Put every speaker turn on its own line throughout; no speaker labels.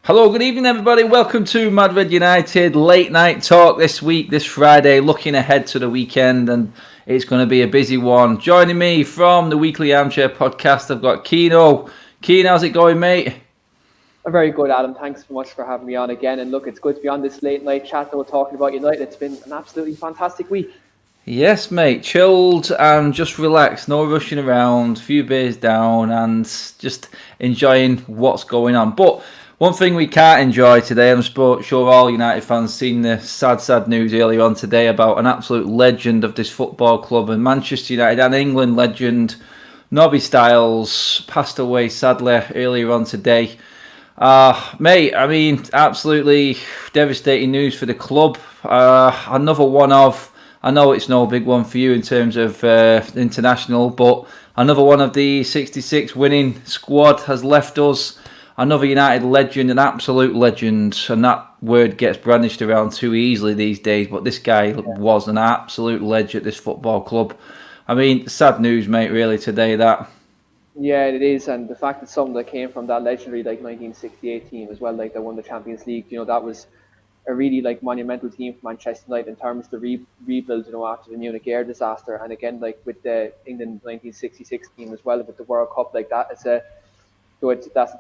Hello, good evening, everybody. Welcome to Mad Red United late night talk this week, this Friday, looking ahead to the weekend, and it's going to be a busy one. Joining me from the Weekly Armchair Podcast, I've got Keno. Keno, how's it going, mate?
Very good, Adam. Thanks so much for having me on again. And look, it's good to be on this late night chat though, talking about United. It's been an absolutely fantastic week.
Yes, mate. Chilled and just relaxed. No rushing around. A few beers down and just enjoying what's going on. But one thing we can't enjoy today, I'm sure all United fans seen the sad news earlier on today about an absolute legend of this football club and Manchester United and England legend, Nobby Stiles, passed away sadly earlier on today. Mate, I mean, absolutely devastating news for the club. Another one of, I know it's no big one for you in terms of international, but another one of the 66 winning squad has left us. Another United legend, an absolute legend, and that word gets brandished around too easily these days, but this guy was an absolute legend at this football club. I mean, sad news, mate, really, today, that.
Yeah, it is. And the fact that someone that came from that legendary 1968 team as well, that won the Champions League, that was a really monumental team for Manchester United in terms of the rebuild, after the Munich air disaster. And again, with the England 1966 team as well, with the World Cup, that's a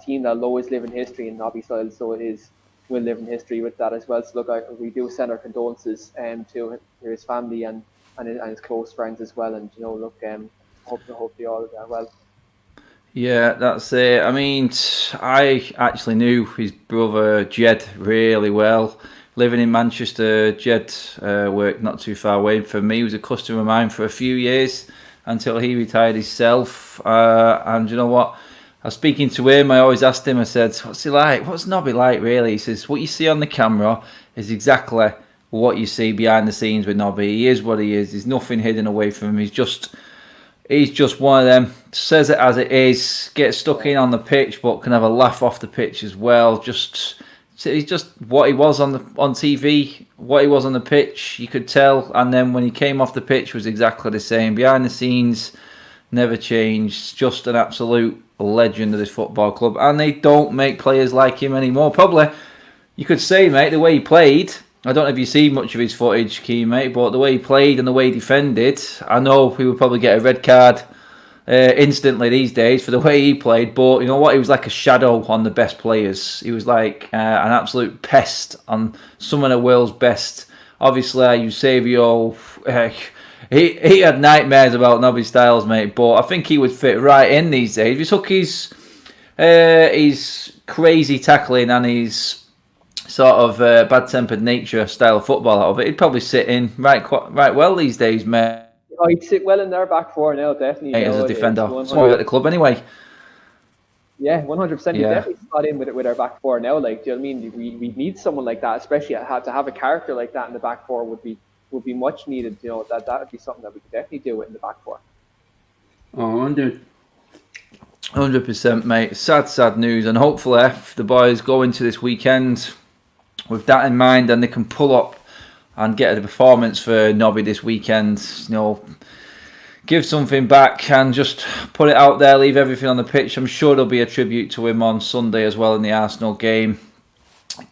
team that'll always live in history in Nobby Stiles, so will live in history with that as well. So look, we do send our condolences to his family and his close friends as well. And hope they all are well.
Yeah, that's it. I mean, I actually knew his brother Jed really well. Living in Manchester, Jed worked not too far away from me. He was a customer of mine for a few years until he retired himself. And you know what? I was speaking to him. I always asked him, I said, what's he like? What's Nobby like, really? He says, what you see on the camera is exactly what you see behind the scenes with Nobby. He is what he is. There's nothing hidden away from him. He's just one of them. Says it as it is. Gets stuck in on the pitch, but can have a laugh off the pitch as well. He's just what he was on TV, what he was on the pitch. You could tell. And then when he came off the pitch, was exactly the same. Behind the scenes, never changed. Just an absolute legend of this football club. And they don't make players like him anymore. Probably, you could say, mate, the way he played. I don't know if you see much of his footage, Key, mate, but the way he played and the way he defended, I know he would probably get a red card instantly these days for the way he played, but you know what? He was like a shadow on the best players. He was like an absolute pest on some of the world's best. Obviously, Eusebio, he had nightmares about Nobby Stiles, mate, but I think he would fit right in these days. If you took his crazy tackling and his sort of bad-tempered nature style of football out of it, he'd probably sit in right well these days, mate.
Oh, he'd sit well in their back four now, definitely.
As a defender. That's why we're at the club anyway.
Yeah, 100%. He definitely slot in with our back four now. Do you know what I mean? We need someone like that, especially to have a character like that in the back four would be much needed. That would be something that we could definitely do in the back four.
Oh, 100%, mate. Sad news, and hopefully if the boys go into this weekend with that in mind, and they can pull up and get a performance for Nobby this weekend, give something back and just put it out there, leave everything on the pitch. I'm sure there'll be a tribute to him on Sunday as well in the Arsenal game.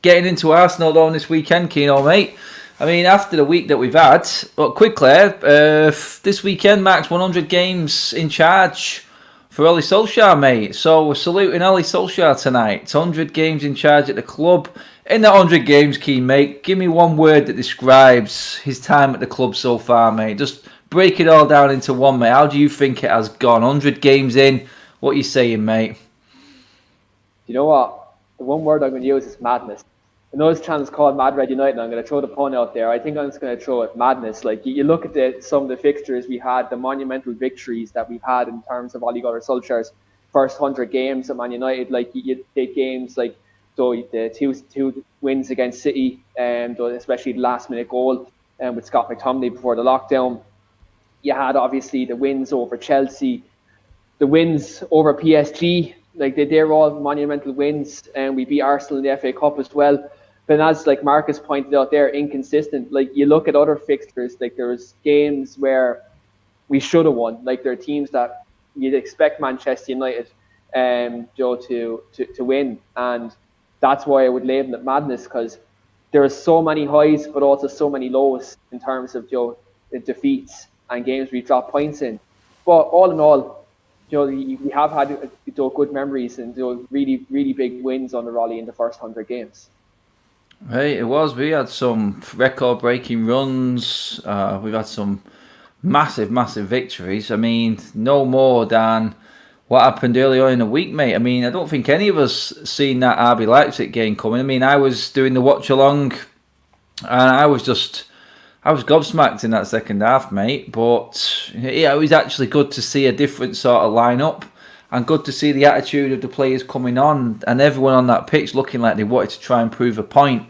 Getting into Arsenal though this weekend, Keno, mate. I mean, after the week that we've had, but quickly, this weekend marks 100 games in charge for Ole Solskjaer, mate. So we're saluting Ole Solskjaer tonight. It's 100 games in charge at the club. In that 100 games, Keen, mate, give me one word that describes his time at the club so far, mate. Just break it all down into one, mate. How do you think it has gone? 100 games in, what are you saying, mate?
You know what? The one word I'm going to use is madness. I know this channel's called Mad Red United, and I'm going to throw the pun out there. I think I'm just going to throw it madness. You look at some of the fixtures we had, the monumental victories that we've had in terms of Ole Gunnar Solskjaer's first 100 games at Man United. You take games like the two wins against City, especially the last-minute goal with Scott McTominay before the lockdown. You had, obviously, the wins over Chelsea, the wins over PSG. They're all monumental wins, and we beat Arsenal in the FA Cup as well. But as Marcus pointed out, they're inconsistent. You look at other fixtures, there was games where we should have won. There are teams that you'd expect Manchester United to win, and that's why I would label it madness, because there are so many highs, but also so many lows in terms of defeats and games we drop points in. But all in all, we have had good memories and really, really big wins on the Raleigh in the first 100 games.
Hey, it was. We had some record-breaking runs. We've had some massive, massive victories. I mean, no more than what happened earlier in the week, mate. I mean, I don't think any of us seen that RB Leipzig game coming. I mean, I was doing the watch-along, and I was gobsmacked in that second half, mate. But yeah, it was actually good to see a different sort of lineup. And good to see the attitude of the players coming on and everyone on that pitch looking like they wanted to try and prove a point.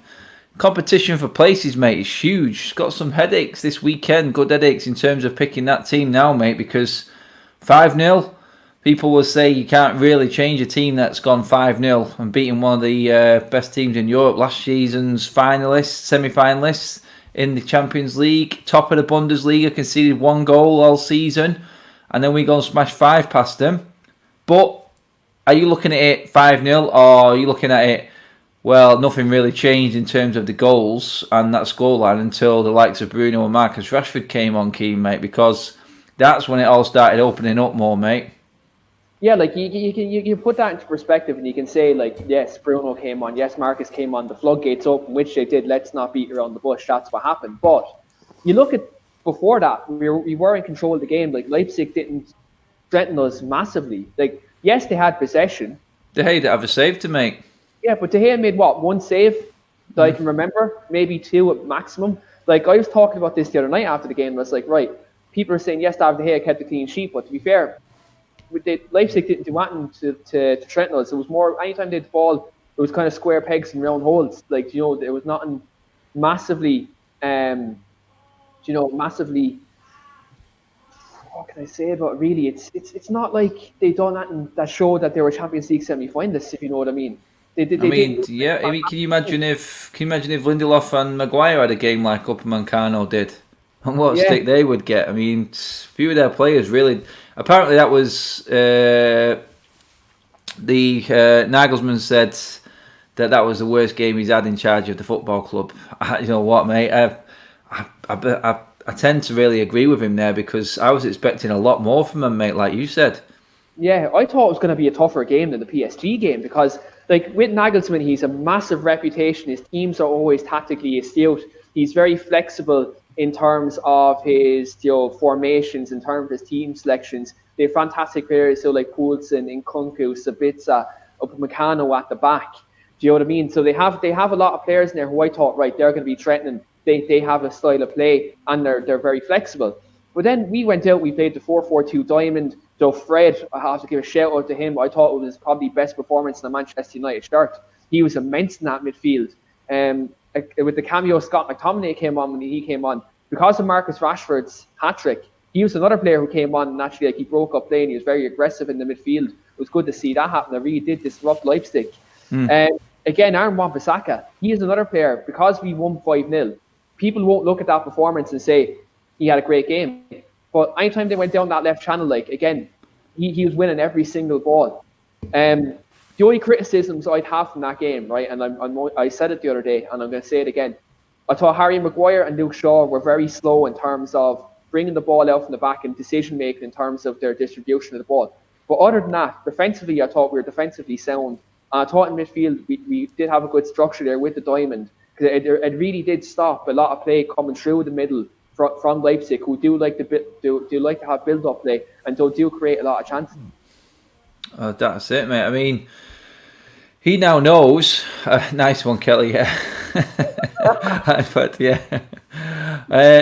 Competition for places, mate, is huge. Got some headaches this weekend, good headaches in terms of picking that team now, mate, because 5-0, people will say you can't really change a team that's gone 5-0 and beating one of the best teams in Europe, last season's finalists, semi-finalists in the Champions League, top of the Bundesliga, conceded 1 goal all season, and then we go and smash 5 past them. But are you looking at it 5-0 or are you looking at it, well, nothing really changed in terms of the goals and that scoreline until the likes of Bruno and Marcus Rashford came on keen, mate, because that's when it all started opening up more, mate.
Yeah, like you can put that into perspective and you can say, like, yes, Bruno came on, yes, Marcus came on, the floodgates open, which they did. Let's not beat around the bush. That's what happened. But you look at before that, we were in control of the game. Like, Leipzig didn't threatened us massively. Like, yes, they had possession.
De Gea did have a save to make.
Yeah, but De Gea made what, 1 save that I can remember, maybe 2 at maximum. Like, I was talking about this the other night after the game, and I was like, right, people are saying yes, David De Gea kept a clean sheet, but to be fair, Leipzig didn't do anything to threaten us. It was more, anytime they had the ball, it was kind of square pegs and round holes. Like, there was nothing massively, massively. What can I say about it, really? It's not like they done that showed that they were Champions League semi-finalists, if you know what I mean.
Can you imagine if Lindelof and Maguire had a game like Upamecano did, and what stick they would get? I mean, few of their players really. Apparently, that was the Nagelsmann said that was the worst game he's had in charge of the football club. You know what, mate? I tend to really agree with him there because I was expecting a lot more from him, mate, like you said.
Yeah, I thought it was going to be a tougher game than the PSG game because, like, with Nagelsmann, he's a massive reputation. His teams are always tactically astute. He's very flexible in terms of his formations, in terms of his team selections. They have fantastic players, so like Poulsen, Nkunku, Sabitzer, Upamecano at the back. Do you know what I mean? So they have a lot of players in there who I thought, right, they're going to be threatening. They have a style of play and they're very flexible. But then we went out, we played the 4-4-2 diamond. So Fred, I have to give a shout out to him. I thought it was probably best performance in the Manchester United shirt. He was immense in that midfield. With the cameo Scott McTominay came on when he came on. Because of Marcus Rashford's hat-trick, he was another player who came on and actually he broke up play and he was very aggressive in the midfield. It was good to see that happen. It really did disrupt Leipzig. Again, Aaron Wan-Bissaka, he is another player. Because we won 5-0, people won't look at that performance and say he had a great game. But anytime they went down that left channel, like, again, he was winning every single ball. The only criticisms I'd have from that game, right, and I said it the other day, and I'm going to say it again, I thought Harry Maguire and Luke Shaw were very slow in terms of bringing the ball out from the back and decision-making in terms of their distribution of the ball. But other than that, defensively, I thought we were defensively sound. And I thought in midfield, we did have a good structure there with the diamond. Because it really did stop a lot of play coming through the middle from Leipzig, who do like to have build-up play and do create a lot of chances.
That's it, mate. I mean, he now knows. Nice one, Kelly. Yeah, but yeah,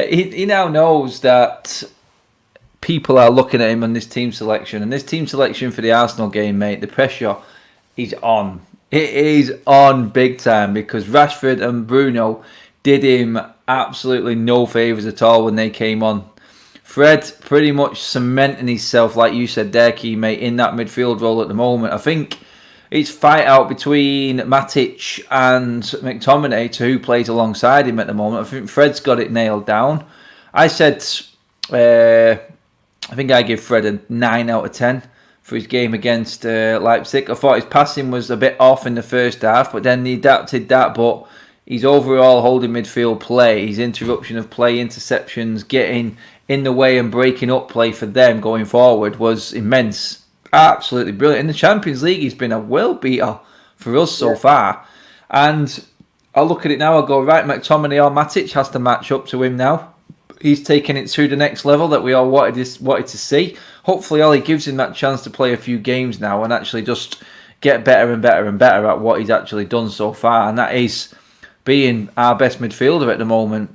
he now knows that people are looking at him on this team selection, and this team selection for the Arsenal game, mate. The pressure is on. It is on big time because Rashford and Bruno did him absolutely no favours at all when they came on. Fred pretty much cementing himself, like you said there, Key, mate, in that midfield role at the moment. I think it's fight out between Matic and McTominay to who plays alongside him at the moment. I think Fred's got it nailed down. I said, I think I give Fred a 9 out of 10 for his game against Leipzig. I thought his passing was a bit off in the first half, but then he adapted that. But his overall holding midfield play, his interruption of play, interceptions, getting in the way and breaking up play for them going forward was immense. Absolutely brilliant. In the Champions League, he's been a world beater for us so far. And I'll look at it now, I'll go, right, McTominay or Matic has to match up to him now. He's taking it to the next level that we all wanted to see. Hopefully Ollie gives him that chance to play a few games now and actually just get better and better and better at what he's actually done so far. And that is being our best midfielder at the moment.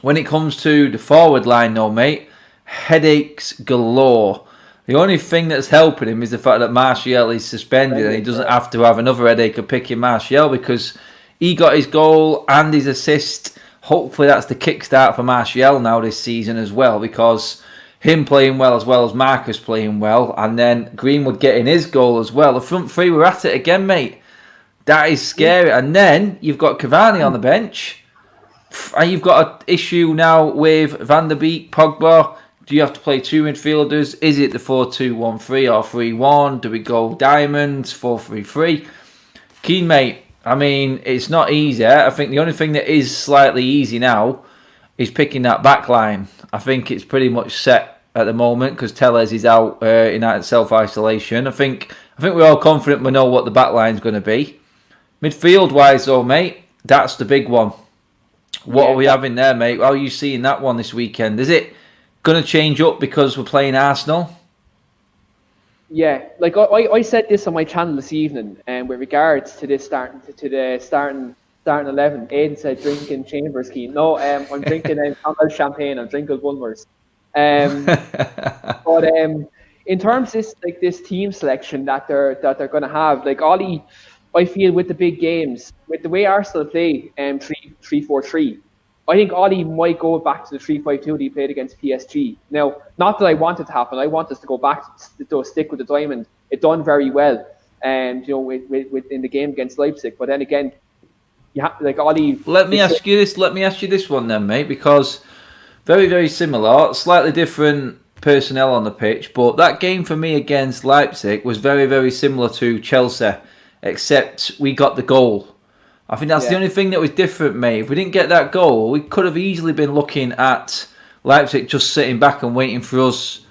When it comes to the forward line though, mate, headaches galore. The only thing that's helping him is the fact that Martial is suspended and he doesn't have to have another headache of picking Martial because he got his goal and his assist. Hopefully that's the kickstart for Martial now this season as well, because him playing well as Marcus playing well, and then Greenwood getting his goal as well. The front three were at it again, mate. That is scary. And then you've got Cavani on the bench. And you've got an issue now with Van der Beek, Pogba. Do you have to play two midfielders? Is it the 4-2-1-3 or 3-1? Do we go diamonds, 4-3-3? Keen, mate. I mean, it's not easy. I think the only thing that is slightly easy now is picking that back line. I think it's pretty much set at the moment because Tellez is out in self-isolation. I think we're all confident we know what the back line's going to be. Midfield-wise, though, mate, that's the big one. What are we having there, mate? How are you seeing that one this weekend? Is it going to change up because we're playing Arsenal?
Yeah, like I said this on my channel this evening, and with regards to this starting 11, Aidan said drinking Chambers Keen. No, I'm drinking champagne. I'm drinking Bulmers. But in terms of this team selection that they're going to have, like Ollie, I feel with the big games, with the way Arsenal play 3-4-3, I think Ollie might go back to the 3-5-2 that he played against PSG. Now, not that I want it to happen. I want us to go back to stick with the diamond. It done very well, in the game against Leipzig. But then again, Ollie.
Let me ask you this one then, mate, because very, very similar, slightly different personnel on the pitch, but that game for me against Leipzig was very, very similar to Chelsea, except we got the goal. I think that's the only thing that was different, mate. If we didn't get that goal, we could have easily been looking at Leipzig just sitting back and waiting for us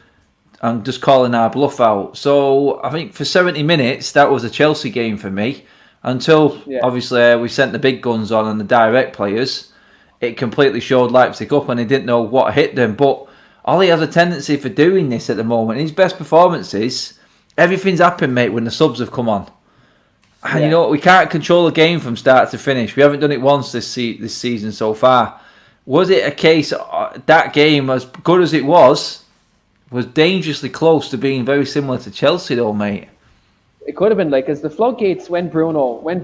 and just calling our bluff out. So I think for 70 minutes, that was a Chelsea game for me. Until, obviously, we sent the big guns on and the direct players, it completely showed Leipzig up and they didn't know what hit them. But Ollie has a tendency for doing this at the moment. His best performances, everything's happened, mate, when the subs have come on. And you know what? We can't control a game from start to finish. We haven't done it once this season so far. Was it a case that game, as good as it was dangerously close to being very similar to Chelsea, though, mate?
It could have been as the floodgates when Bruno and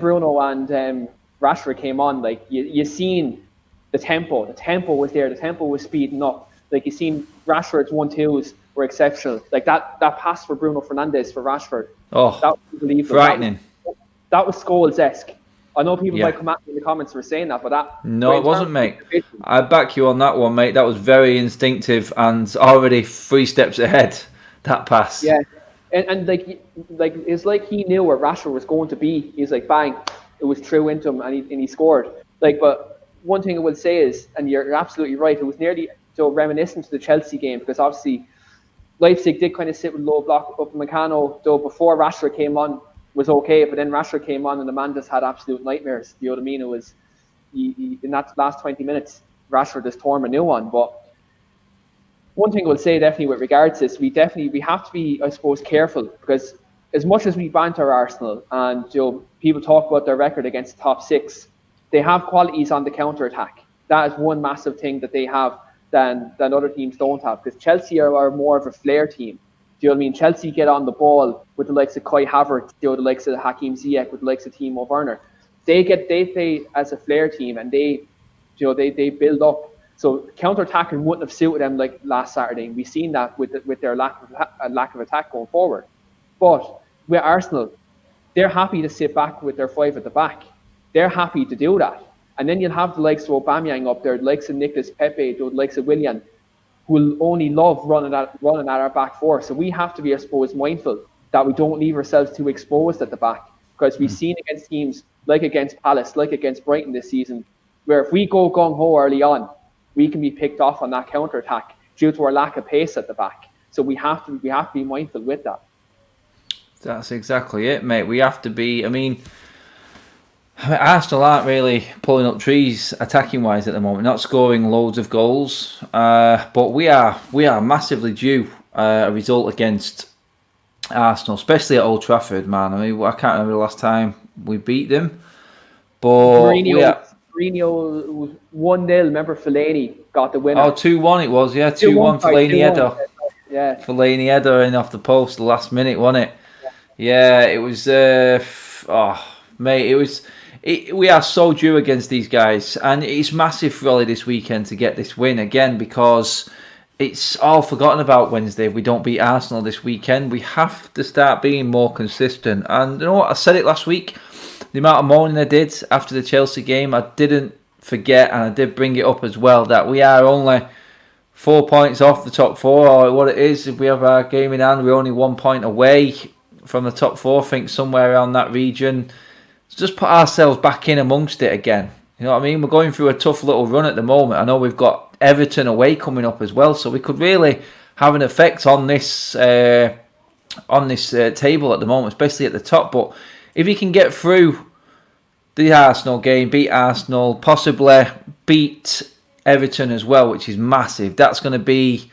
Rashford came on. Like you seen the tempo. The tempo was there. The tempo was speeding up. Like you seen Rashford's 1-2s were exceptional. Like that pass for Bruno Fernandes for Rashford.
Oh,
that was unbelievable.
Frightening.
That was Scholes-esque. I know people might come at me in the comments for saying that, but that...
No, it wasn't, mate. I back you on that one, mate. That was very instinctive and already 3 steps ahead, that pass.
Yeah, and it's like he knew where Rashford was going to be. He's like, bang, it was true into him, and he scored. But one thing I would say is, and you're absolutely right, it was nearly reminiscent to the Chelsea game, because obviously Leipzig did kind of sit with low block up Meccano, though before Rashford came on, was okay, but then Rashford came on and the man just had absolute nightmares. You know what I mean? It was in that last 20 minutes, Rashford just tore him a new one. But one thing I would say definitely with regards to this, we have to be, I suppose, careful, because as much as we banter Arsenal and people talk about their record against the top 6, they have qualities on the counter attack. That is one massive thing that they have than other teams don't have, because Chelsea are more of a flair team. Do you know what I mean? Chelsea get on the ball with the likes of Kai Havertz, the likes of Hakim Ziyech, with the likes of Timo Werner. They play as a flair team, and they build up. So counter-attacking wouldn't have suited them like last Saturday. We've seen that with their lack of attack going forward. But with Arsenal, they're happy to sit back with their 5 at the back. They're happy to do that. And then you'll have the likes of Aubameyang up there, the likes of Nicolas Pepe, the likes of Willian, who will only love running at our back 4. So we have to be, I suppose, mindful that we don't leave ourselves too exposed at the back, because we've seen against teams like against Palace, like against Brighton this season, where if we go gung-ho early on, we can be picked off on that counter-attack due to our lack of pace at the back. So we have to be mindful with that.
That's exactly it, mate. We have to be. I mean, Arsenal aren't really pulling up trees attacking-wise at the moment, not scoring loads of goals. But we are massively due a result against Arsenal, especially at Old Trafford, man. I mean, I can't remember the last time we beat them. But
Mourinho was 1-0. Remember, Fellaini got the winner.
Oh, 2-1 it was, yeah. 2-1 Fellaini header.
Yeah.
Fellaini header in off the post the last minute, wasn't it? Yeah, it was. Mate, it was. We are so due against these guys, and it's massive for Ollie this weekend to get this win again, because it's all forgotten about Wednesday if we don't beat Arsenal this weekend. We have to start being more consistent. And you know what? I said it last week. The amount of moaning I did after the Chelsea game, I didn't forget, and I did bring it up as well, that we are only 4 points off the top four, or what it is. If we have our game in hand, we're only 1 point away from the top four. I think somewhere around that region. So just put ourselves back in amongst it again. You know what I mean? We're going through a tough little run at the moment. I know we've got Everton away coming up as well, so we could really have an effect on this table at the moment, especially at the top. But if you can get through the Arsenal game, beat Arsenal, possibly beat Everton as well, which is massive. That's going to be.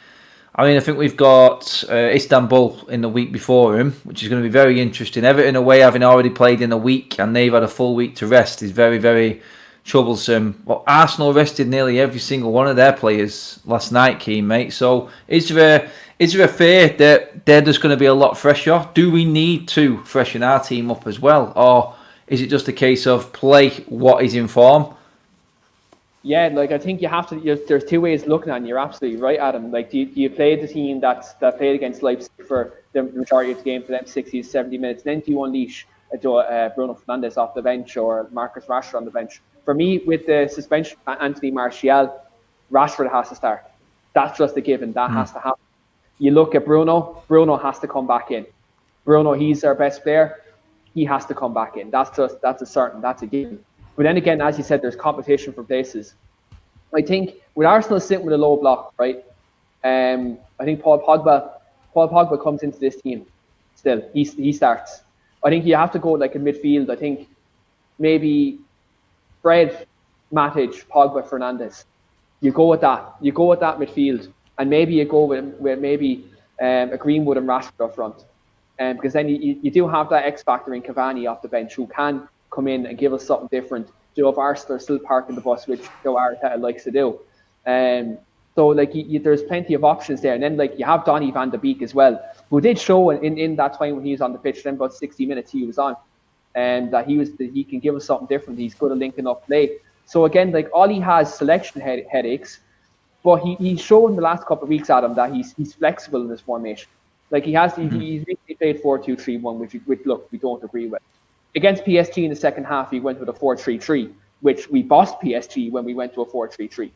I mean, I think we've got Istanbul in the week before him, which is going to be very interesting. Everton away, having already played in a week, and they've had a full week to rest, is very, very troublesome. Well, Arsenal rested nearly every single one of their players last night, Keane, mate. So is there a fear that they're just going to be a lot fresher? Do we need to freshen our team up as well? Or is it just a case of play what is in form?
Yeah, like I think you have to. There's two ways looking at it, and you're absolutely right, Adam. Like, do you play the team that played against Leipzig for the majority of the game, for them 60 to 70 minutes, then do you unleash Bruno Fernandes off the bench or Marcus Rashford on the bench? For me, with the suspension of Anthony Martial, Rashford has to start. That's just a given. That has to happen. You look at Bruno. Bruno has to come back in. Bruno, he's our best player. He has to come back in. That's a certain. That's a given. But then again, as you said, there's competition for places. I think with Arsenal sitting with a low block, right? I think Paul Pogba comes into this team still. He starts. I think you have to go like a midfield. I think maybe Fred, Matic, Pogba, Fernandes. You go with that. You go with that midfield, and maybe you go with maybe a Greenwood and Rashford up front, because then you do have that X factor in Cavani off the bench who can come in and give us something different. You know, if Arsenal are still parking the bus, which Arteta likes to do. So like there's plenty of options there, and then like you have Donny van de Beek as well, who did show in that time when he was on the pitch. Then about 60 minutes he was on, and that he can give us something different. He's good at linking up play. So again, like Ollie has selection headaches, but he showed in the last couple of weeks, Adam, that he's flexible in this formation. Like he's recently played 4-2-3-1, which look, we don't agree with. Against PSG in the second half, he went with a 4-3-3, which we bossed PSG when we went to a 4-3-3.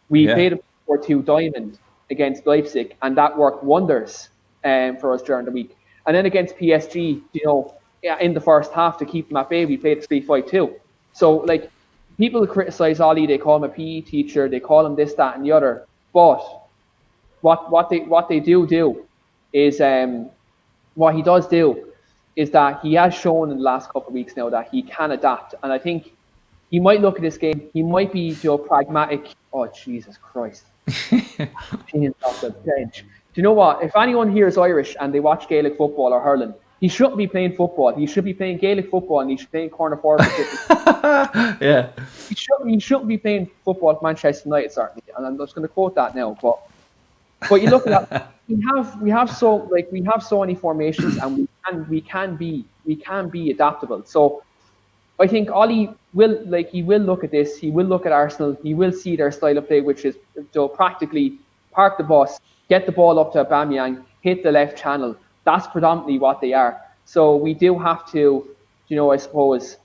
We played a 4-2 diamond against Leipzig, and that worked wonders for us during the week. And then against PSG, in the first half, to keep them at bay, we played a 3-5-2. So, like, people criticise Ollie, they call him a PE teacher, they call him this, that, and the other. But what they do is what he does do is that he has shown in the last couple of weeks now that he can adapt. And I think he might look at this game, he might be pragmatic. Oh, Jesus Christ. Off the bench. Do you know what? If anyone here is Irish and they watch Gaelic football or hurling, he shouldn't be playing football. He should be playing Gaelic football, and he should be playing corner forward.
Yeah.
He shouldn't be playing football at Manchester United, certainly. And I'm just going to quote that now. But you look at that, we have so many formations, and we can be adaptable. So I think Ollie will look at this. He will look at Arsenal. He will see their style of play, which is practically park the bus, get the ball up to Aubameyang, hit the left channel. That's predominantly what they are. So we do have to, I suppose,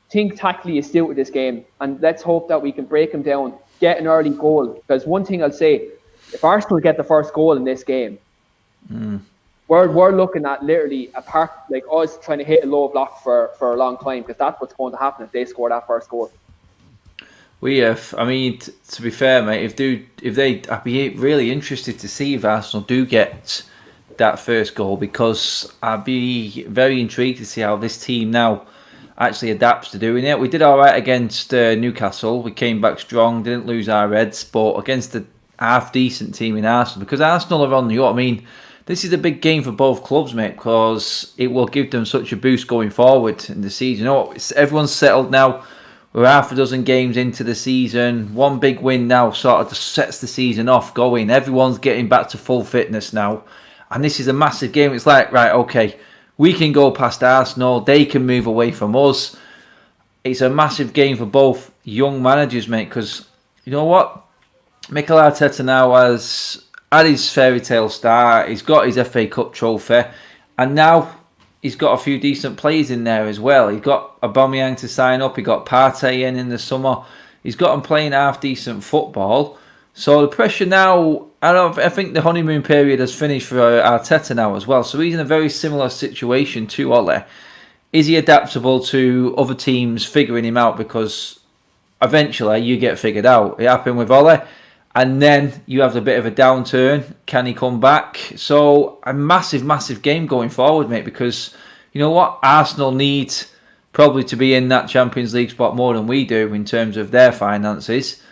think tactically astute with this game, and let's hope that we can break them down, get an early goal. Because one thing I'll say, if Arsenal get the first goal in this game, we're looking at literally a park like us trying to hit a low block for a long time, because that's what's going to happen if they score that first goal.
We have. I mean, to be fair, mate, I'd be really interested to see if Arsenal do get that first goal, because I'd be very intrigued to see how this team now actually adapts to doing it. We did all right against Newcastle. We came back strong, didn't lose our heads, but against a half decent team in Arsenal, because Arsenal are on the up. I mean, this is a big game for both clubs, mate, because it will give them such a boost going forward in the season. You know, everyone's settled now. We're half a dozen games into the season. One big win now sort of just sets the season off going. Everyone's getting back to full fitness now. And this is a massive game. It's like, right, okay, we can go past Arsenal. They can move away from us. It's a massive game for both young managers, mate, because you know what? Mikel Arteta now has had his fairy tale start. He's got his FA Cup trophy. And now he's got a few decent players in there as well. He got Aubameyang to sign up. He got Partey in the summer. He's got him playing half decent football. So the pressure now, I think the honeymoon period has finished for Arteta now as well. So he's in a very similar situation to Ole. Is he adaptable to other teams figuring him out? Because eventually you get figured out. It happened with Ole. And then you have a bit of a downturn. Can he come back? So a massive, massive game going forward, mate. Because you know what? Arsenal need probably to be in that Champions League spot more than we do in terms of their finances.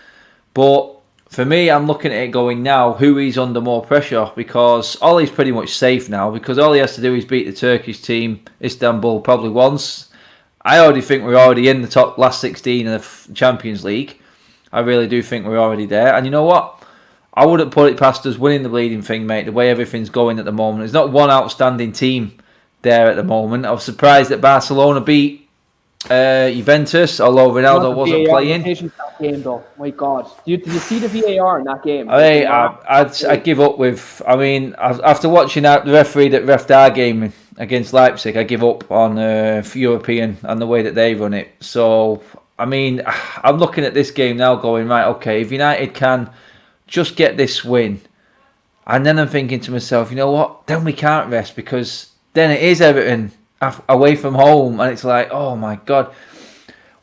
But for me, I'm looking at it going now, who is under more pressure? Because Ole's pretty much safe now. Because all he has to do is beat the Turkish team, Istanbul, probably once. I already think we're already in the top last 16 of the Champions League. I really do think we're already there. And you know what? I wouldn't put it past us winning the bleeding thing, mate, the way everything's going at the moment. There's not one outstanding team there at the moment. I was surprised that Barcelona beat Juventus, although Ronaldo wasn't playing.
That game, though. My God. Did you see the VAR in that game?
I'd give up with... I mean, after watching out the referee that refed our game against Leipzig, I give up on European and the way that they run it. So... I mean, I'm looking at this game now going, right, okay, if United can just get this win, and then I'm thinking to myself, you know what, then we can't rest, because then it is Everton away from home, and it's like, oh my God,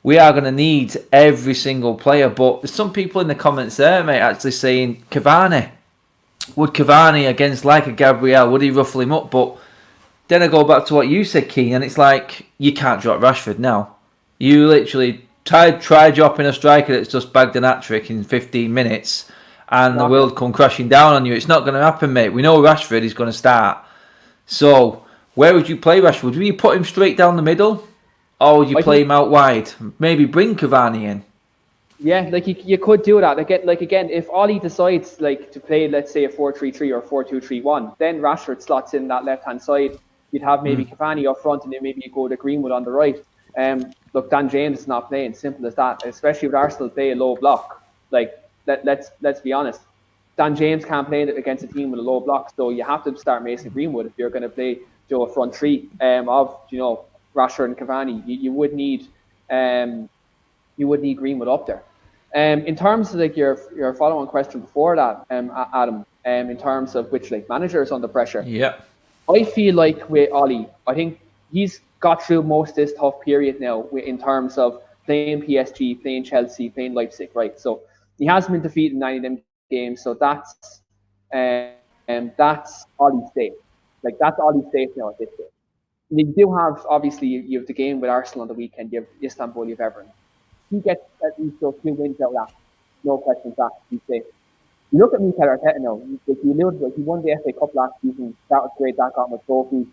we are going to need every single player. But there's some people in the comments there, mate, actually saying, Cavani, would Cavani against like a Gabriel, would he ruffle him up? But then I go back to what you said, Keane, and it's like, you can't drop Rashford now. You literally... Try dropping a striker that's just bagged an hat-trick in 15 minutes and the world come crashing down on you. It's not going to happen, mate. We know Rashford is going to start. So, where would you play Rashford? Would you put him straight down the middle? Or would you play him out wide? Maybe bring Cavani in.
Yeah, like you could do that. Again, if Ollie decides to play, let's say, a 4-3-3 or 4-2-3-1, then Rashford slots in that left-hand side. You'd have maybe Cavani up front, and then maybe you go to Greenwood on the right. Look, Dan James is not playing. Simple as that. Especially with Arsenal play a low block. Let's be honest. Dan James can't play against a team with a low block, so you have to start Mason Greenwood if you're going to play a front three of Rashford and Cavani. You would need Greenwood up there. In terms of your follow-on question before that, Adam, in terms of which manager is under pressure.
Yeah.
I feel like with Ollie, I think he's got through most of this tough period now in terms of playing PSG, playing Chelsea, playing Leipzig, right? So he hasn't been defeated in 90 of them games, so that's Ollie's safe. That's Ollie's safe now at this stage. And you do have, obviously, you have the game with Arsenal on the weekend, you have Istanbul, you have Everton. He gets at least those 2 wins out of that. No questions asked, he's safe. You look at Mikel Arteta now, he won the FA Cup last season, that was great, that got him a trophy.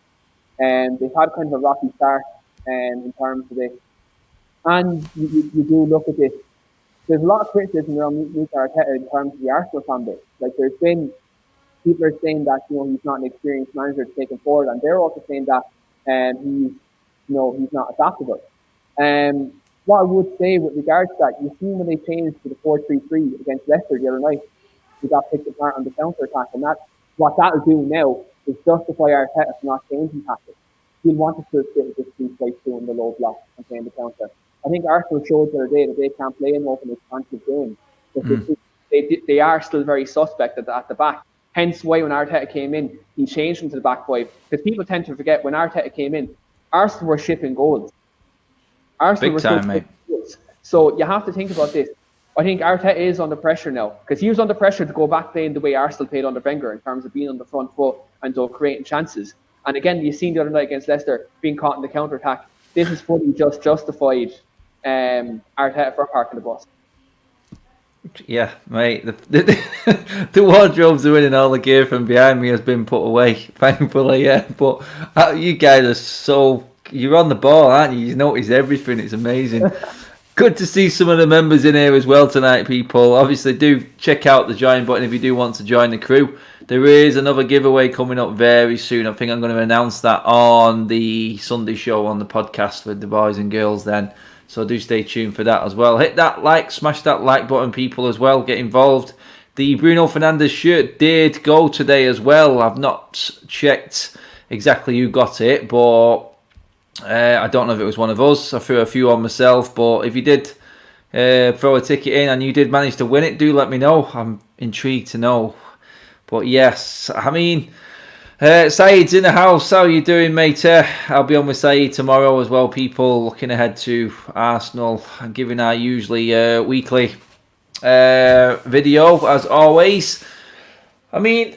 And they've had kind of a rocky start in terms of this. And you do look at this. There's a lot of criticism around Mikel Arteta in terms of the Arsenal fan base. There's been people are saying that he's not an experienced manager to take him forward, and they're also saying that he's not adaptable. What I would say with regards to that, you see when they changed to the 4-3-3 against Leicester the other night, he got picked apart on the counter attack, and what that'll do now is justify Arteta for not changing tactics. He'll want to still sit with this team right through in the low block and playing the counter. I think Arsenal showed the other day that they can't play an open expansive game. They are still very suspect at the back. Hence why when Arteta came in, he changed into the back five. Because people tend to forget when Arteta came in, Arsenal were shipping goals. Arsenal
Big
were still
time, mate.
shipping goals. So you have to think about this. I think Arteta is under pressure now because he was under pressure to go back playing the way Arsenal played under Wenger in terms of being on the front foot and creating chances. And again, you've seen the other night against Leicester being caught in the counter attack. This is fully just justified Arteta for parking the bus.
Yeah, mate. The wardrobes are winning. All the gear from behind me has been put away, thankfully. Yeah, but you guys are you're on the ball, aren't you? You notice everything. It's amazing. Good to see some of the members in here as well tonight, people. Obviously, do check out the join button if you do want to join the crew. There is another giveaway coming up very soon. I think I'm going to announce that on the Sunday show on the podcast with the boys and girls then. So do stay tuned for that as well. Hit that like, smash that like button, people, as well. Get involved. The Bruno Fernandes shirt did go today as well. I've not checked exactly who got it, but I don't know if it was one of us. I threw a few on myself, but if you did throw a ticket in and you did manage to win it, do let me know. I'm intrigued to know. But yes, I mean, Saeed's in the house. How are you doing, mate? I'll be on with Saeed tomorrow as well, people. Looking ahead to Arsenal and giving our usually weekly video, as always. I mean,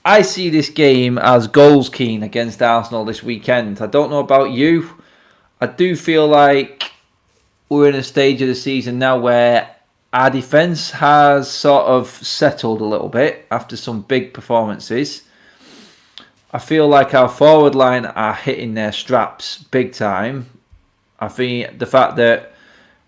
I see this game as goals keen against Arsenal this weekend. I don't know about you. I do feel like we're in a stage of the season now where our defence has sort of settled a little bit after some big performances. I feel like our forward line are hitting their straps big time. I think the fact that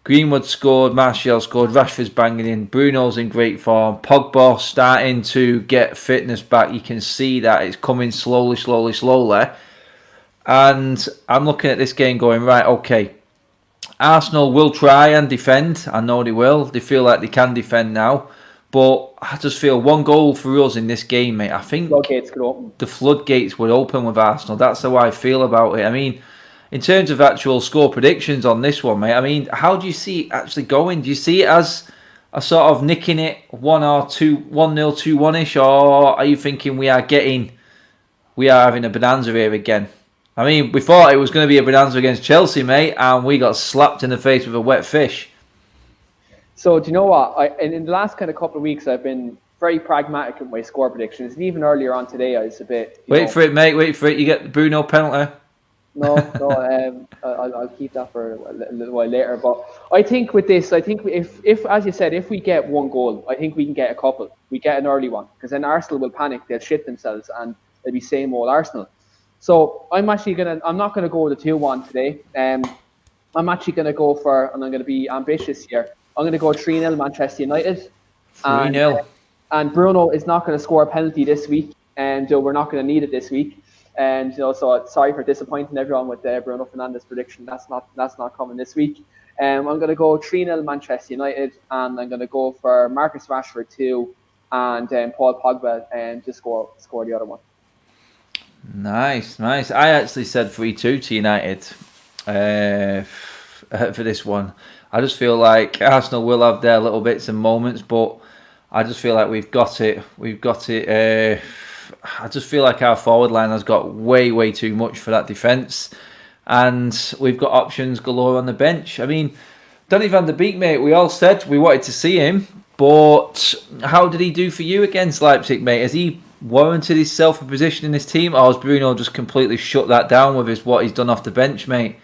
Greenwood scored, Martial scored, Rashford's banging in, Bruno's in great form, Pogba starting to get fitness back. You can see that it's coming slowly. And I'm looking at this game going, right, okay, Arsenal will try and defend. I know they will. They feel like they can defend now. But I just feel one goal for us in this game, mate. I think the floodgates would open with Arsenal. That's how I feel about it. I mean, in terms of actual score predictions on this one, mate, I mean, how do you see it actually going? Do you see it as a sort of nicking it 1-0, 2-1-ish, or are you thinking we are having a bonanza here again? I mean, we thought it was going to be a bonanza against Chelsea, mate, and we got slapped in the face with a wet fish.
So do you know what? In the last kind of couple of weeks, I've been very pragmatic with my score predictions. And even earlier on today, I was a bit...
Wait for it, mate. Wait for it. You get the Bruno penalty.
No, I'll keep that for a little while later. But I think with this, if as you said, if we get one goal, I think we can get a couple. We get an early one, because then Arsenal will panic, they'll shit themselves, and they'll be same old Arsenal. So I'm not gonna go with a 2-1 today. I'm actually gonna go for, and I'm gonna be ambitious here. I'm gonna go 3-0 Manchester United.
3-0.
And Bruno is not gonna score a penalty this week, and we're not gonna need it this week. And so sorry for disappointing everyone with the Bruno Fernandes prediction. That's not coming this week. I'm going to go 3-0 Manchester United, and I'm going to go for Marcus Rashford 2, and Paul Pogba to score the other one.
Nice. I actually said 3-2 to United for this one. I just feel like Arsenal will have their little bits and moments, but I just feel like we've got it. I just feel like our forward line has got way too much for that defence, and we've got options galore on the bench. I mean, Donny van de Beek, mate, we all said we wanted to see him, but how did he do for you against Leipzig, mate? Has he warranted himself a position in this team, or has Bruno just completely shut that down with what he's done off the bench, mate?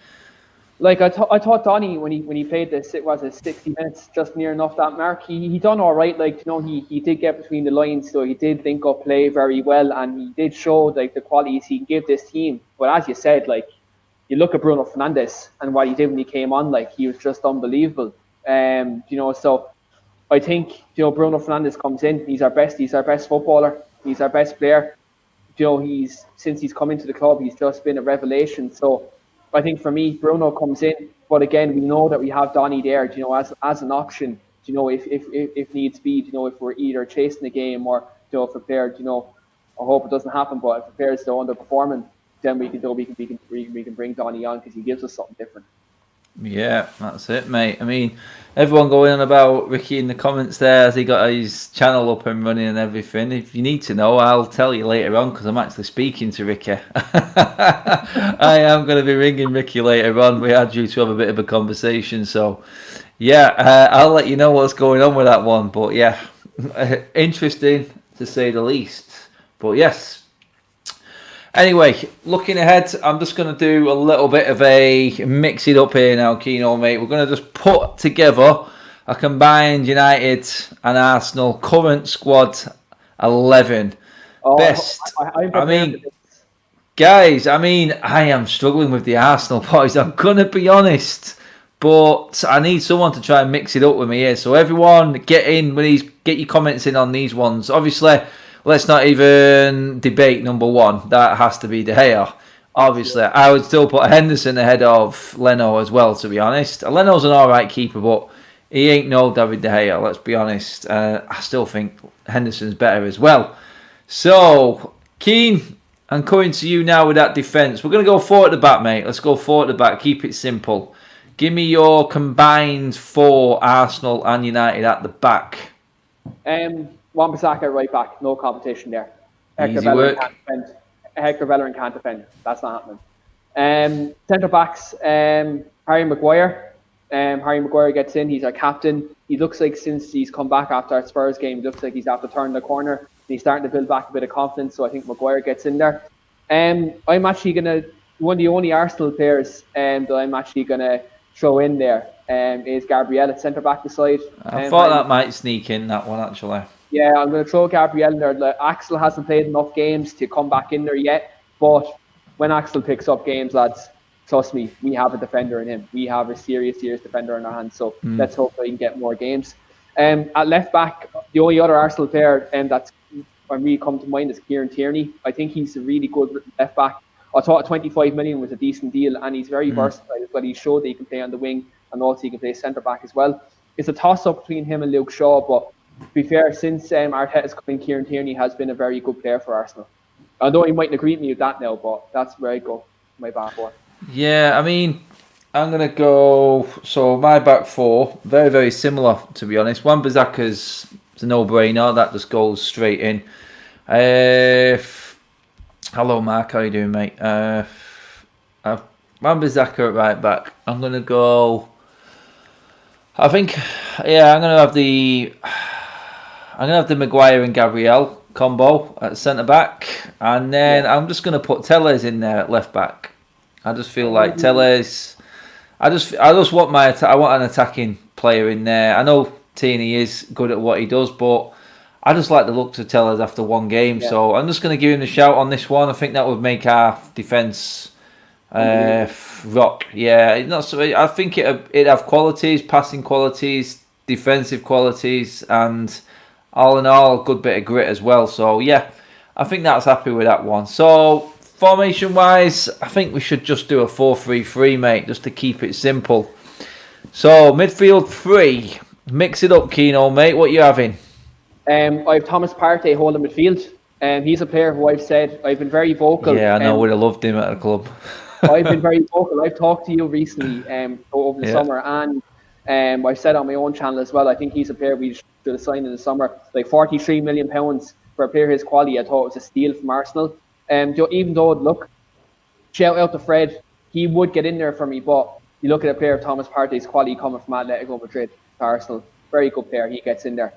Like I thought Donny when he played this, it was 60 minutes, just near enough that mark. He done all right. Like he did get between the lines, so he did link up play very well, and he did show like the qualities he can give this team. But as you said, like you look at Bruno Fernandes and what he did when he came on, like he was just unbelievable. So I think Bruno Fernandes comes in. He's our best footballer. He's our best player. Since he's come into the club, he's just been a revelation. So I think for me, Bruno comes in, but again, we know that we have Donny there, as an option, if needs be, if we're either chasing the game or, if a player, I hope it doesn't happen, but if a player is still underperforming, then we can bring Donny on because he gives us something different.
Yeah, that's it, mate. I mean, everyone going on about Ricky in the comments there. Has he got his channel up and running and everything? If you need to know, I'll tell you later on because I'm actually speaking to Ricky. I am going to be ringing Ricky later on. We are due to have a bit of a conversation. So, yeah, I'll let you know what's going on with that one. But, yeah, interesting to say the least. But, yes. Anyway, looking ahead, I'm just going to do a little bit of a mix it up here now, Keno, mate. We're going to just put together a combined United and Arsenal current squad 11. Best. I mean, guys, I am struggling with the Arsenal boys. I'm going to be honest. But I need someone to try and mix it up with me here. So everyone, get your comments in on these ones. Obviously, let's not even debate number one. That has to be De Gea. Obviously, I would still put Henderson ahead of Leno as well, to be honest. Leno's an alright keeper, but he ain't no David De Gea, let's be honest. I still think Henderson's better as well. So, Keane, I'm coming to you now with that defence. We're going to go forward at the back, mate. Let's go forward at the back. Keep it simple. Give me your combined for Arsenal and United at the back.
Wan-Bissaka at right back, no competition there.
Easy work.
Hector Bellerin can't defend. That's not happening. Centre backs, Harry Maguire. Harry Maguire gets in. He's our captain. He looks like since he's come back after our Spurs game, looks like he's after turning the corner. And he's starting to build back a bit of confidence. So I think Maguire gets in there. I'm actually gonna one of the only Arsenal players that I'm actually gonna throw in there is Gabriel at centre back beside.
I thought that might sneak in that one actually.
Yeah, I'm going to throw Gabriel in there. Axel hasn't played enough games to come back in there yet, but when Axel picks up games, lads, trust me, we have a defender in him. We have a serious defender in our hands, so let's hope we can get more games. At left back, the only other Arsenal player that's really come to mind is Kieran Tierney. I think he's a really good left back. I thought 25 million was a decent deal, and he's very versatile as well. He showed that he can play on the wing, and also he can play centre back as well. It's a toss-up between him and Luke Shaw, but to be fair, since Arteta's coming, Kieran Tierney has been a very good player for Arsenal. Although he mightn't agree with me with that now, but that's where I go. My back four.
Yeah, I mean, I'm going to go... So, my back four, very, very similar, to be honest. Wan-Bissaka's a no-brainer. That just goes straight in. Hello, Mark. How you doing, mate? Wan-Bissaka at right back. I'm going to go... I think, yeah, I'm going to have the Maguire and Gabriel combo at centre back, and then I'm just going to put Telles in there at left back. I just feel like Telles. I just want I want an attacking player in there. I know Tierney is good at what he does, but I just like the looks of Telles after one game. Yeah. So I'm just going to give him a shout on this one. I think that would make our defence rock. Yeah, not so. I think it'd have qualities, passing qualities, defensive qualities, and all in all, a good bit of grit as well. So yeah, I think that's happy with that one. So formation wise, I think we should just do a 4-3-3, mate, just to keep it simple. So midfield 3, mix it up, Keno, mate. What you having?
I have Thomas Partey holding midfield. He's a player who I've been very vocal.
Yeah, I know, would have loved him at the club.
I've been very vocal. I've talked to you recently over the summer, and I've said on my own channel as well, I think he's a player we should have signed in the summer. Like £43 million for a player his quality, I thought it was a steal from Arsenal. Even though, look, shout out to Fred, he would get in there for me, but you look at a player of Thomas Partey's quality coming from Atletico Madrid to Arsenal, very good player, he gets in there.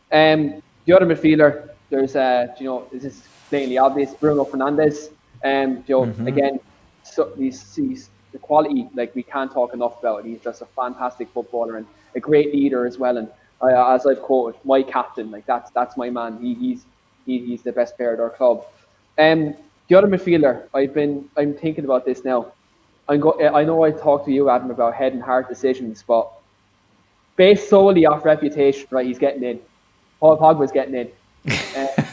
The other midfielder, there's this is plainly obvious, Bruno Fernandes. Again, so he's the quality, like, we can't talk enough about it. He's just a fantastic footballer and a great leader as well. And as I've quoted, my captain, like that's my man. He's the best player at our club. The other midfielder, I'm thinking about this now. I know I talked to you, Adam, about head and heart decisions, but based solely off reputation, right? He's getting in. Paul Pogba's getting in.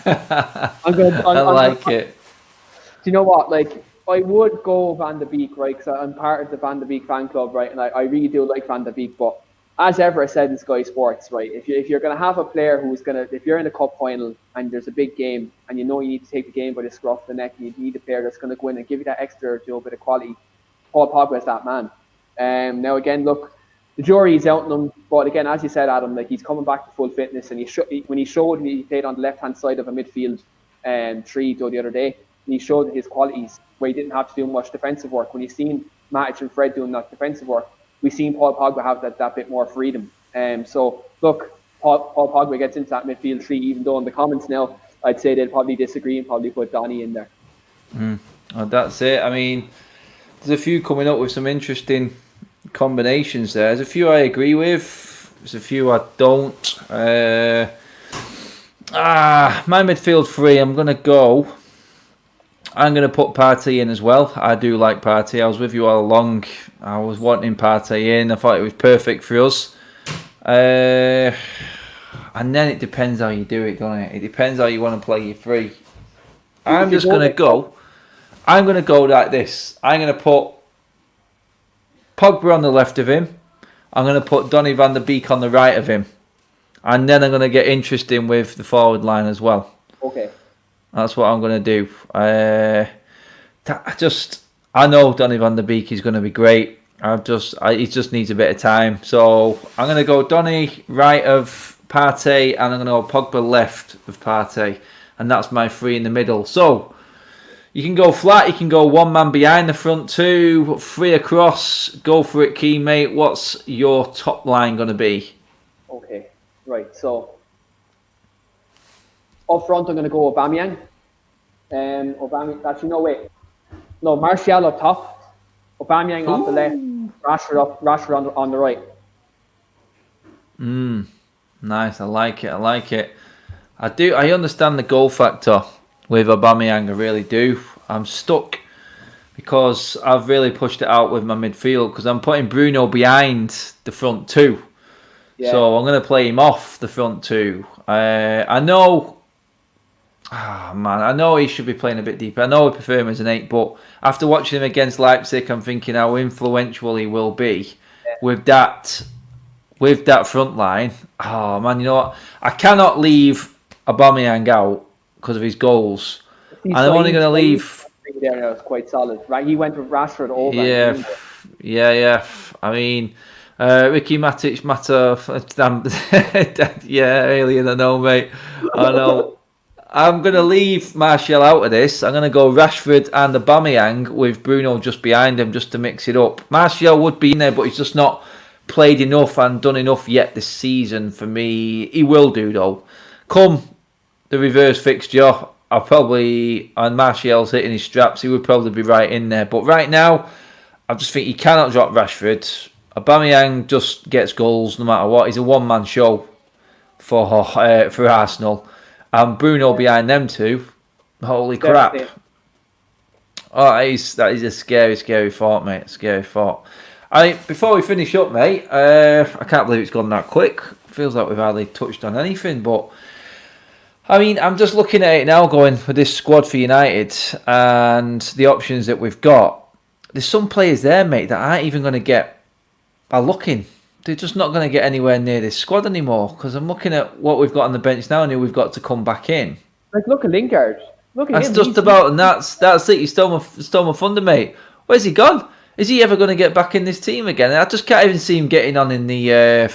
I like it.
Do you know what? Like, I would go Van de Beek, right? Because I'm part of the Van de Beek fan club, right? And I really do like Van de Beek. But as ever, I said in Sky Sports, right? If you're going to have a player if you're in a cup final and there's a big game and you know you need to take the game by the scruff of the neck and you need a player that's going to go in and give you that extra, bit of quality, Paul Pogba is that man. Now again, look, the jury's out on him, but again, as you said, Adam, like he's coming back to full fitness, and when he showed he played on the left-hand side of a midfield three the other day, and he showed his qualities where he didn't have to do much defensive work. When you've seen Matic and Fred doing that defensive work, we've seen Paul Pogba have that bit more freedom. So look, Paul Pogba gets into that midfield three, even though in the comments now, I'd say they'd probably disagree and probably put Donny in there.
Well, that's it. I mean, there's a few coming up with some interesting combinations there. There's a few I agree with. There's a few I don't. My midfield three, I'm going to put Partey in as well. I do like Partey. I was with you all along. I was wanting Partey in. I thought it was perfect for us. And then it depends how you do it, doesn't it? It depends how you want to play your three. I'm going to go like this. I'm going to put Pogba on the left of him. I'm going to put Donny van der Beek on the right of him. And then I'm going to get interesting with the forward line as well.
Okay.
That's what I'm going to do. I know Donny van der Beek is going to be great. He just needs a bit of time. So I'm going to go Donny right of Partey, and I'm going to go Pogba left of Partey. And that's my three in the middle. So you can go flat, you can go one man behind the front two, three across. Go for it, Key, mate. What's your top line going to be?
Okay, right. So up front, I'm going to go Aubameyang. Actually, no, wait. No, Martial up top. Aubameyang off the left. Rashford on the right.
Nice. I like it. I understand the goal factor with Aubameyang. I really do. I'm stuck because I've really pushed it out with my midfield because I'm putting Bruno behind the front two. Yeah. So I'm going to play him off the front two. I know he should be playing a bit deeper. I know I prefer him as an 8, but after watching him against Leipzig, I'm thinking how influential he will be with that front line. Oh man, you know what? I cannot leave Aubameyang out because of his goals. And I'm only going to leave.
There now is quite solid, right? He went with Rashford over.
Yeah. I mean, Ricky Matic, alien. I know, mate. I know. I'm going to leave Martial out of this. I'm going to go Rashford and Aubameyang with Bruno just behind him just to mix it up. Martial would be in there, but he's just not played enough and done enough yet this season for me. He will do, though. Come the reverse fixture, and Martial's hitting his straps, he would probably be right in there. But right now, I just think he cannot drop Rashford. Aubameyang just gets goals no matter what. He's a one-man show for Arsenal. And Bruno behind them two. Holy crap. Oh, that is a scary, scary thought, mate. Scary thought. Before we finish up, mate, I can't believe it's gone that quick. Feels like we've hardly touched on anything, but I mean, I'm just looking at it now going for this squad for United and the options that we've got. There's some players there, mate, that aren't even going to get a look-in. They're just not going to get anywhere near this squad anymore because I'm looking at what we've got on the bench now and who we've got to come back in.
Like, look at Lingard. Look at him.
That's just about, and that's it. You stole my thunder, mate. Where's he gone? Is he ever going to get back in this team again? I just can't even see him getting on in the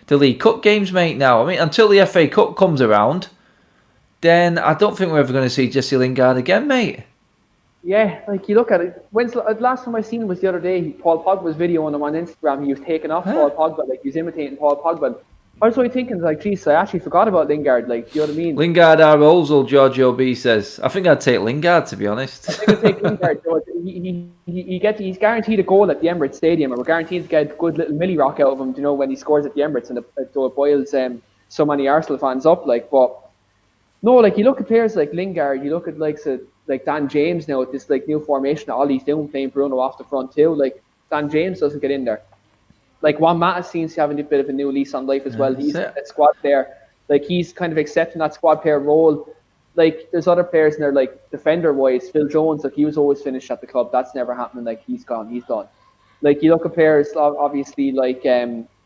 League Cup games, mate, now. I mean, until the FA Cup comes around, then I don't think we're ever going to see Jesse Lingard again, mate.
Yeah, like you look at it. The last time I seen him was the other day. Paul Pogba was videoing him on Instagram. He was taking off Paul Pogba, like he was imitating Paul Pogba. I was really thinking, like, geez, I actually forgot about Lingard. Like, you know what I mean?
Lingard are old Giorgio B says. I think I'd take Lingard, to be honest.
I think I'd take Lingard. He's guaranteed a goal at the Emirates Stadium, and we're guaranteed to get a good little milli rock out of him. You know, when he scores at the Emirates, and it boils so many Arsenal fans up. Like, but no, like you look at players like Lingard, you look at like Dan James now with this like new formation. All he's doing playing Bruno off the front too. Like Dan James doesn't get in there. Like Juan Mata seems to have a bit of a new lease on life as well. He's a squad player. Like he's kind of accepting that squad player role. Like there's other players in there, like defender wise, Phil Jones. Like he was always finished at the club. That's never happening. Like he's gone. He's done. Like you look at players, obviously like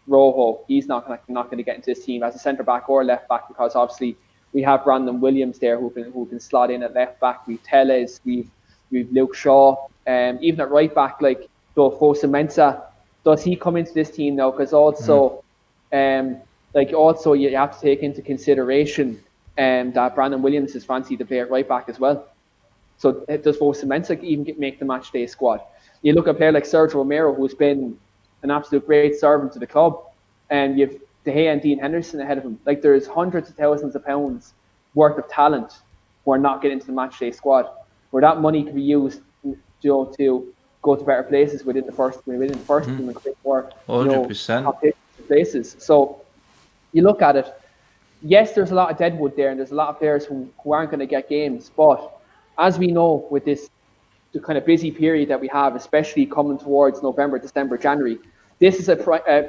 Rojo. He's not going to get into this team as a centre back or left back because obviously we have Brandon Williams there who can slot in at left back. We've Telles. We've Luke Shaw. Even at right back, like Fosu Mensah. Does he come into this team now? Because also, also you have to take into consideration that Brandon Williams is fancied to play at right back as well. So does Bo Semenza even make the match day squad? You look at a player like Sergio Romero, who's been an absolute great servant to the club, and you've De Gea and Dean Henderson ahead of him. Like, there's hundreds of thousands of pounds worth of talent who are not getting into the match day squad, where that money could be used, to go to better places within the first team and create more
100%.
top places. So you look at it. Yes, there's a lot of deadwood there, and there's a lot of players who aren't going to get games. But as we know, with the kind of busy period that we have, especially coming towards November, December, January, this is a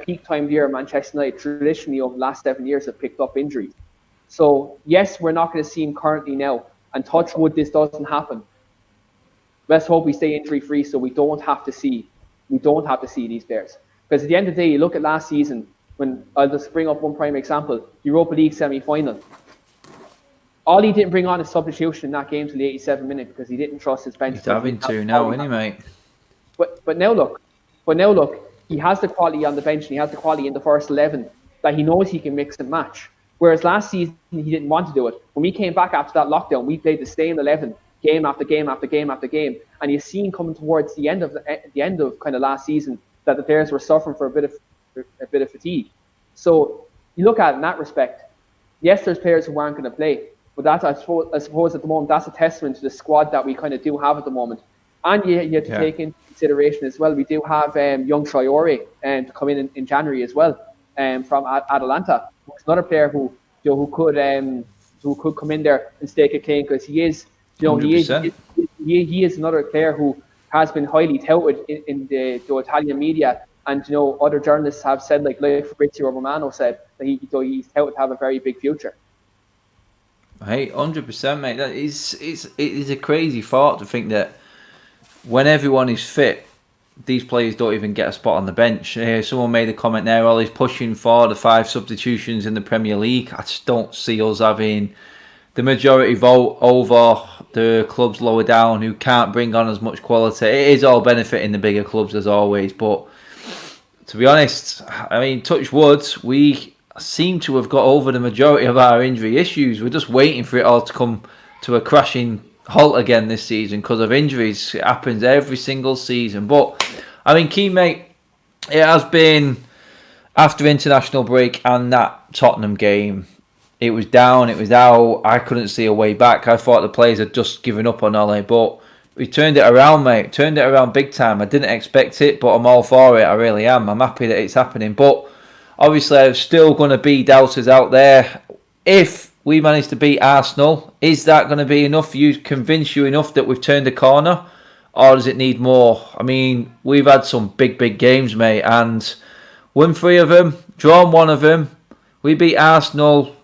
peak time of year. Manchester United traditionally over the last 7 years have picked up injuries. So yes, we're not going to see him currently now, and touch wood, this doesn't happen. Let's hope we stay injury free, so we don't have to see these players. Because at the end of the day, you look at last season, when I'll just bring up one prime example, Europa League semi-final. All he didn't bring on is substitution in that game till the 87th minute because he didn't trust his bench.
He's having to now, isn't he, mate?
But now look, he has the quality on the bench and he has the quality in the first 11 that he knows he can mix and match. Whereas last season he didn't want to do it. When we came back after that lockdown, we played the same 11 game after game after game after game, and you've seen coming towards the end of kind of last season that the players were suffering for a bit of fatigue. So you look at it in that respect. Yes, there's players who aren't going to play, but that's I suppose at the moment that's a testament to the squad that we kind of do have at the moment. And you have to take into consideration as well. We do have young Traore to come in January as well, from Atalanta. Who's another player who could come in there and stake a claim because he is. He is another player who has been highly touted in the Italian media, and other journalists have said, like Fabrizio Romano said, that he's touted to have a very big future.
Hey, 100%, mate. It is a crazy thought to think that when everyone is fit, these players don't even get a spot on the bench. Someone made a comment there, well, he's pushing for the 5 substitutions in the Premier League. I just don't see us having the majority vote over the clubs lower down who can't bring on as much quality. It is all benefiting the bigger clubs as always, but to be honest, I mean, touch wood, we seem to have got over the majority of our injury issues. We're just waiting for it all to come to a crashing halt again this season because of injuries. It happens every single season. But I mean, Keane, mate, it has been after international break and that Tottenham game. It was down, it was out. I couldn't see a way back. I thought the players had just given up on Ole, but we turned it around, mate. Turned it around big time. I didn't expect it, but I'm all for it. I really am. I'm happy that it's happening. But obviously, there's still going to be doubters out there. If we manage to beat Arsenal, is that going to be enough for you, convince you enough that we've turned a corner? Or does it need more? I mean, we've had some big games, mate, and won 3 of them, drawn 1 of them. We beat Arsenal.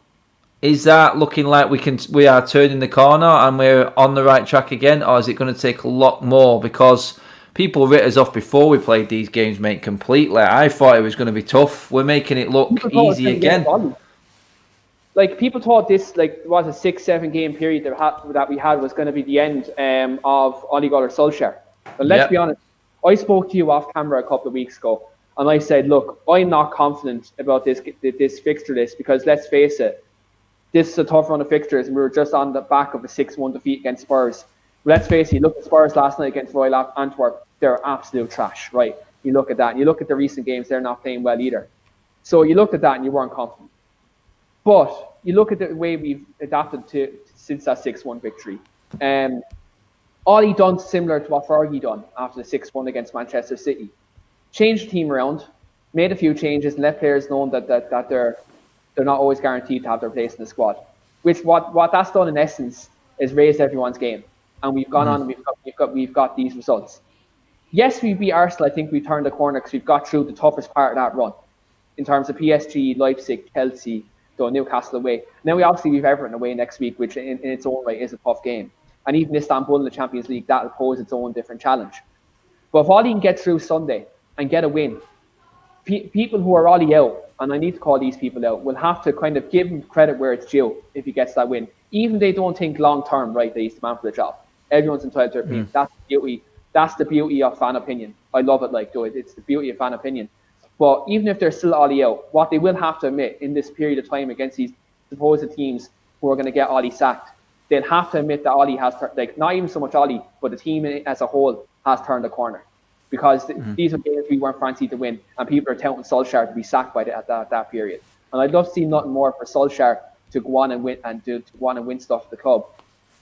Is that looking like we are turning the corner and we're on the right track again, or is it going to take a lot more? Because people writ us off before we played these games, mate, completely. I thought it was going to be tough. We're making it look easy again.
Like, people thought this was a 6-7 game period that we had was going to be the end of Ole Gunnar Solskjaer. But let's be honest, I spoke to you off camera a couple of weeks ago, and I said, look, I'm not confident about this fixture list because let's face it, this is a tough run of fixtures, and we were just on the back of a 6-1 defeat against Spurs. Let's face it, look at Spurs last night against Royal Antwerp. They're absolute trash, right? You look at that, and you look at the recent games, they're not playing well either. So you looked at that and you weren't confident. But you look at the way we've adapted to since that 6-1 victory. All he done similar to what Fergie done after the 6-1 against Manchester City. Changed the team around, made a few changes, and let players know that they're not always guaranteed to have their place in the squad. Which what that's done in essence is raised everyone's game, and we've gone on and we've got these results. Yes, we beat Arsenal. I think we turned the corner because we've got through the toughest part of that run, in terms of PSG, Leipzig, Chelsea, Newcastle away. Now we obviously have Everton away next week, which in its own right is a tough game, and even Istanbul in the Champions League, that'll pose its own different challenge. But if Ollie can get through Sunday and get a win, people who are already out, and I need to call these people out, will have to kind of give him credit where it's due if he gets that win. Even if they don't think long term, right, that he's the man for the job. Everyone's entitled to their opinion. That's the beauty That's the beauty of fan opinion. I love it, like, though. It's the beauty of fan opinion. But even if they're still Ollie out, what they will have to admit in this period of time against these supposed teams who are going to get Ollie sacked, they'll have to admit that Ollie has, like, not even so much Ollie, but the team as a whole has turned the corner. Because these are games we weren't fancied to win, and people are touting Solskjaer to be sacked by at that period. And I'd love to see nothing more for Solskjaer to go on and win and to go on and win stuff at the club.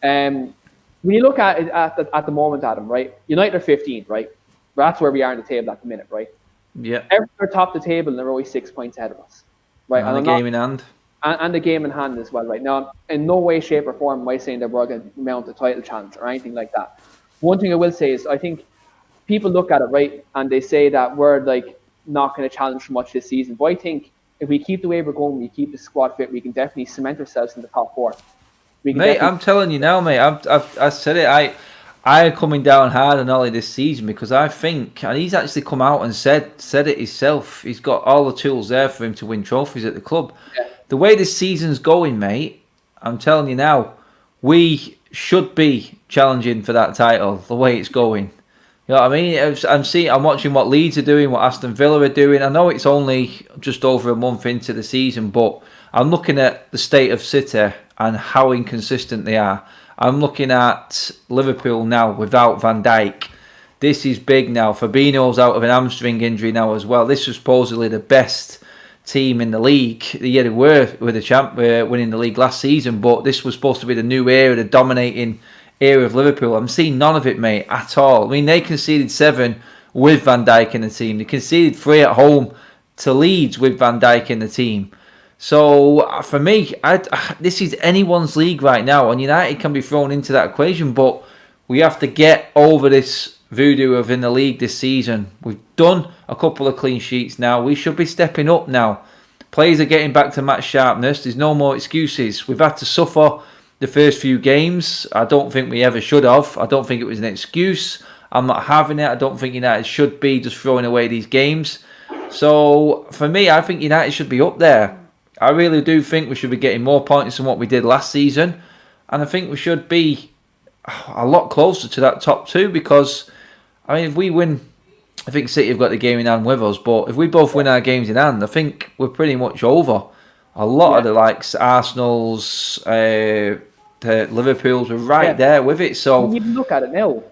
When you look at it at the moment, Adam, right? United are 15, right? That's where we are in the table at the minute, right?
Yeah.
Everyone top the table and they're always 6 points ahead of us, right?
And the game in hand.
And the game in hand as well, right? Now, in no way, shape, or form am I saying that we're going to mount a title challenge or anything like that. One thing I will say is I think people look at it, right, and they say that we're like not going to challenge much this season. But I think if we keep the way we're going, we keep the squad fit, we can definitely cement ourselves in the top four.
Mate, I'm telling you now, mate. I said it. I am coming down hard on Ollie this season because I think, and he's actually come out and said it himself. He's got all the tools there for him to win trophies at the club. Yeah. The way this season's going, mate, I'm telling you now, we should be challenging for that title. The way it's going, you know what I mean? I'm watching what Leeds are doing, what Aston Villa are doing. I know it's only just over a month into the season, but I'm looking at the state of City and how inconsistent they are. I'm looking at Liverpool now without Van Dijk. This is big now. Fabinho's out of an hamstring injury now as well. This was supposedly the best team in the league. Yeah, they were the champ, winning the league last season, but this was supposed to be the new era, the dominating era of Liverpool. I'm seeing none of it, mate, at all. I mean, they conceded 7 with Van Dijk in the team. They conceded 3 at home to Leeds with Van Dijk in the team. So, for me, this is anyone's league right now, and United can be thrown into that equation, but we have to get over this voodoo of in the league this season. We've done a couple of clean sheets now. We should be stepping up now. Players are getting back to match sharpness. There's no more excuses. We've had to suffer the first few games. I don't think we ever should have. I don't think it was an excuse. I'm not having it. I don't think United should be just throwing away these games. So, for me, I think United should be up there. I really do think we should be getting more points than what we did last season. And I think we should be a lot closer to that top 2 because, I mean, if we win, I think City have got the game in hand with us, but if we both win our games in hand, I think we're pretty much over. A lot of the likes, Arsenal's, the Liverpool's were right there with it. So
you look at it now.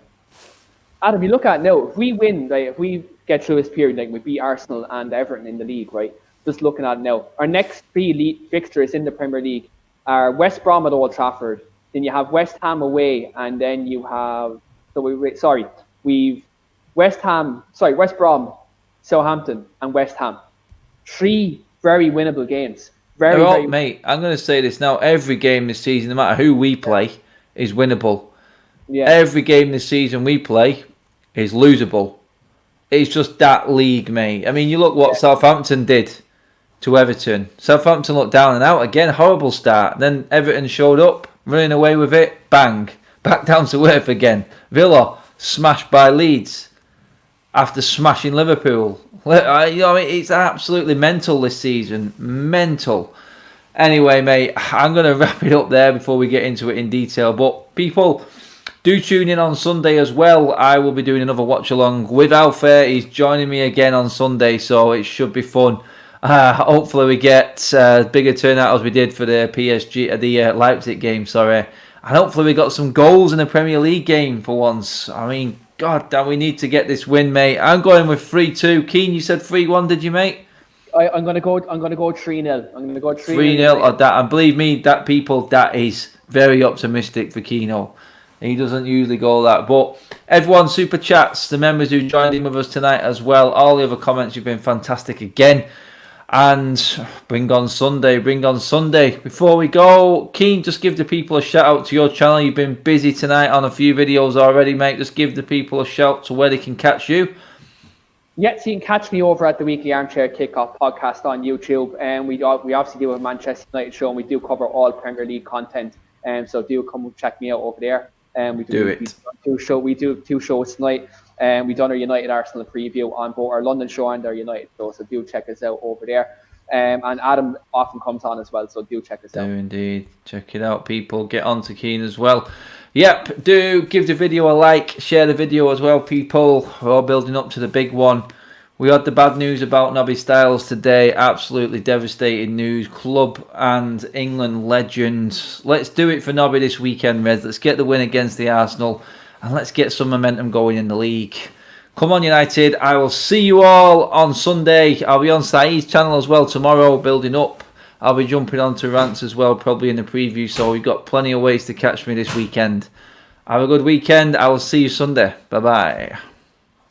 Adam, you look at it now, if we win, like, if we get through this period, like we beat Arsenal and Everton in the league, right? Just looking at it now, our next 3 fixtures in the Premier League are West Brom at Old Trafford, then you have West Ham away, and then you have we've West Brom, Southampton, and West Ham. 3 very winnable games. Very
mate, I'm going to say this now. Every game this season, no matter who we play, is winnable. Yeah. Every game this season we play is losable. It's just that league, mate. I mean, you look what Southampton did to Everton. Southampton looked down and out again. Horrible start. Then Everton showed up, running away with it. Bang. Back down to earth again. Villa smashed by Leeds after smashing Liverpool. It's absolutely mental this season. Mental. Anyway, mate, I'm going to wrap it up there before we get into it in detail. But people, do tune in on Sunday as well. I will be doing another watch along with Alpha. He's joining me again on Sunday, so it should be fun. Hopefully we get bigger turnout as we did for the the Leipzig game, and hopefully we got some goals in the Premier League game for once. I mean, god damn, we need to get this win, mate. I'm going with 3-2. Keane, you said 3-1, did you, mate?
I'm gonna go 3-0. I'm gonna go
3-0 or that, and believe me, that is very optimistic for Keno. He doesn't usually go that. But everyone, super chats, the members who joined in with us tonight as well. All the other comments, you've been fantastic again. And bring on Sunday. Before we go, Keen, just give the people a shout out to your channel. You've been busy tonight on a few videos already, mate. Just give the people a shout to where they can catch you.
Yeah, so you can catch me over at the Weekly Armchair Kickoff podcast on YouTube. And we obviously do a Manchester United show, and we do cover all Premier League content. So do come check me out over there. We do 2 shows tonight. We've done our United Arsenal preview on both our London show and our United show, so do check us out over there. And Adam often comes on as well, so do check us out.
Do indeed. Check it out, people. Get on to Keane as well. Yep, do give the video a like, share the video as well, people. We're all building up to the big one. We had the bad news about Nobby Stiles today. Absolutely devastating news. Club and England legends. Let's do it for Nobby this weekend, Reds. Let's get the win against the Arsenal. And let's get some momentum going in the league. Come on, United. I will see you all on Sunday. I'll be on Saeed's channel as well tomorrow, building up. I'll be jumping on to rants as well, probably in the preview. So we've got plenty of ways to catch me this weekend. Have a good weekend. I will see you Sunday. Bye-bye.